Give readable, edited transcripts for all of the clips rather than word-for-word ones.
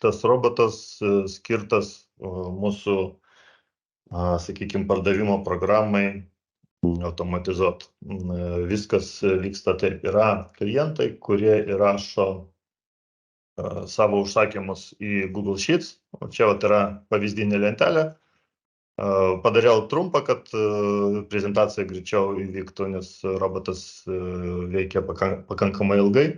tas robotas skirtas mūsų, sakykime, pardavimo programai automatizuoti. Viskas vyksta taip. Yra klientai, kurie įrašo savo užsakymus į Google Sheets. O čia yra pavyzdinė lentelė. Padariau trumpą, kad prezentacija greičiau įvyktų, nes robotas veikia pakankamai ilgai.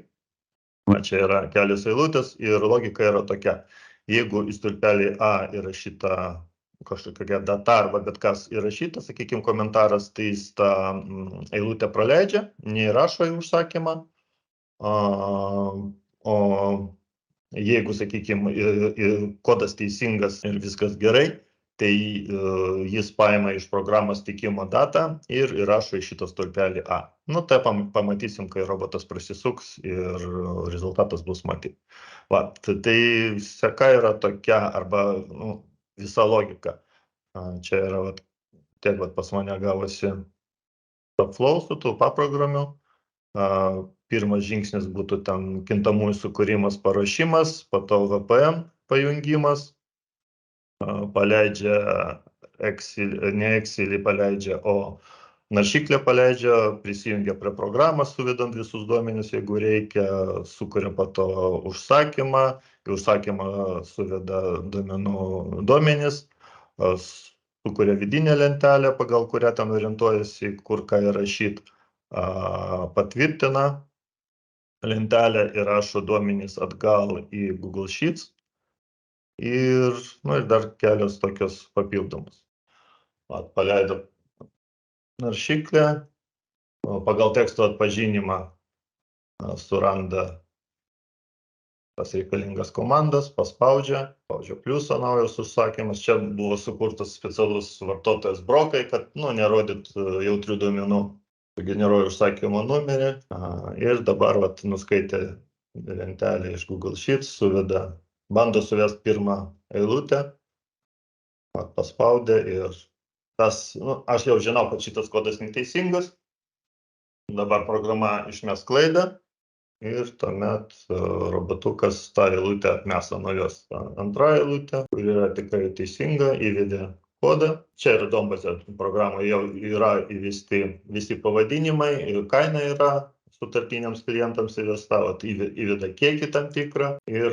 Čia yra kelios eilutės ir logika yra tokia. Jeigu į stulpelį A įrašyta kažkokia data arba bet kas įrašyta, sakykime, komentaras, tai jis tą eilutę praleidžia, neįrašo į užsakymą. O jeigu, sakykime, kodas teisingas ir viskas gerai, tai jis paima iš programos teikimo datą ir įrašo į šitą stulpelį A. Nu, tai pamatysim, kai robotas prasisuks ir rezultatas bus matyti. Tai seka yra tokia, arba visa logika. Čia yra, tiek pas mane gavosi TopFlow su tų paprogramių. Pirmas žingsnis būtų ten kintamųjų sukūrimas, paruošimas, po to VPN pajungimas. Paleidžia ne Excelį paleidžia, o naršyklę paleidžia, prisijungia prie programos, suvedant visus duomenis, jeigu reikia, sukuria po to užsakymą, į užsakymą suveda duomenis, sukuria vidinę lentelę, pagal kurią ten orientuojasi, kur ką įrašyti, patvirtina lentelę, įrašo duomenis atgal į Google Sheets. Ir dar kelios tokios papildomos. Paleido naršyklę, pagal teksto atpažinimą suranda tas reikalingas komandas, paspaudžia pliusą, naujas užsakymas. Čia buvo sukurtas specialus vartotojas brokai, kad nerodyt jautrių duomenų. Generuoja užsakymo numerį ir dabar nuskaitė lentelę iš Google Sheets, bando suvesti pirmą eilutę, paspaudė ir tas, aš jau žinau, kad šitas kodas neteisingas, dabar programa išmes klaidą ir tuomet robotukas tą eilutę atmesa nuo jos. Antra eilutė, kuri yra tikrai teisinga, įvedė kodą. Čia ir Dombase programoje jau yra įvesti visi pavadinimai ir kaina yra sutartiniams klientams įvesta, įveda kiekį tam tikrą ir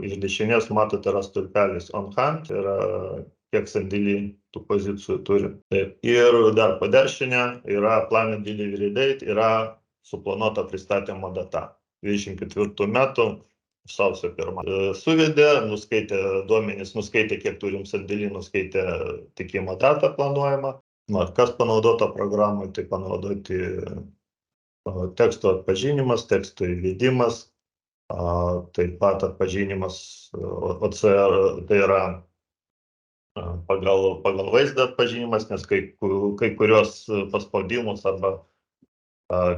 iš dešinės matote yra stulpelis on hand, yra kiek sandėlį tų pozicijų turi. Ir dar po dešinę yra planned delivery date, yra suplanuota pristatymo data. 24 metų sausio 1. Suvedė, nuskaitė duomenis, nuskaitė kiek turim sandėlį, nuskaitė tikimo datą planuojamą. Kas panaudota programai, tai panaudoti teksto atpažinimas, teksto įvedimas, taip pat atpažinimas OCR, tai yra pagal vaizdą atpažinimas, nes kai kurios paspaudimus arba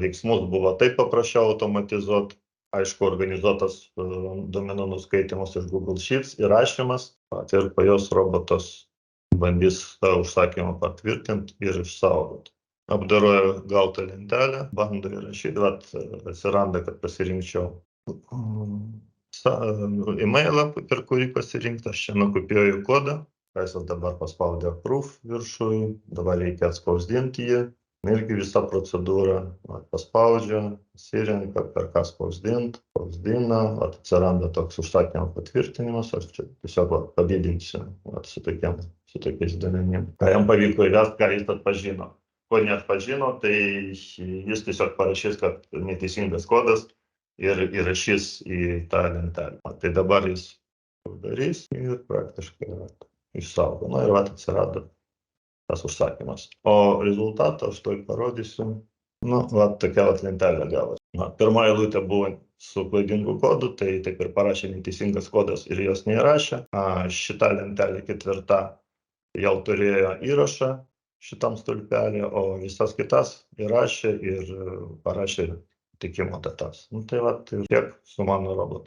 veiksmus buvo taip paprasčiau automatizuoti. Aišku, organizuotas duomenų nuskaitimas iš Google Sheets, įrašymas ir po jos robotas bandys tą užsakymą patvirtinti ir išsaugoti. Apdaroja gautą lentelę, bando įrašyti, atsiranda, kad pasirinkčiau e-mailą, per kurį pasirinkti, aš čia nukopijuoju kodą, jis dabar paspaudė approve viršui, dabar reikia atspausdinti jį, irgi visa procedūra, paspaudžia, pasirenka, per ką spausdinti, spausdina, atsiranda toks užsakymo patvirtinimas, aš čia tiesiog padidinsiu su tokiais duomenim. Ką jam pavyko įvesti, ką jis atpažino. Ko neatpažino, tai jis tiesiog parašys, kad neteisingas kodas ir įrašys į tą lentelę. Tai dabar jis darys ir praktiškai išsaugo. Ir atsirado tas užsakymas. O rezultatą aš toj parodysiu. Tokia lentelė gavosi. Pirma eilutė buvo su klaidingu kodu, tai taip ir parašė neteisingas kodas ir jos neįrašė. Šita lentelė ketvirta jau turėjo įrašą šitam stulpelį, o visas kitas įrašė ir parašė tikimo datas. Tai tiek su mano robotu.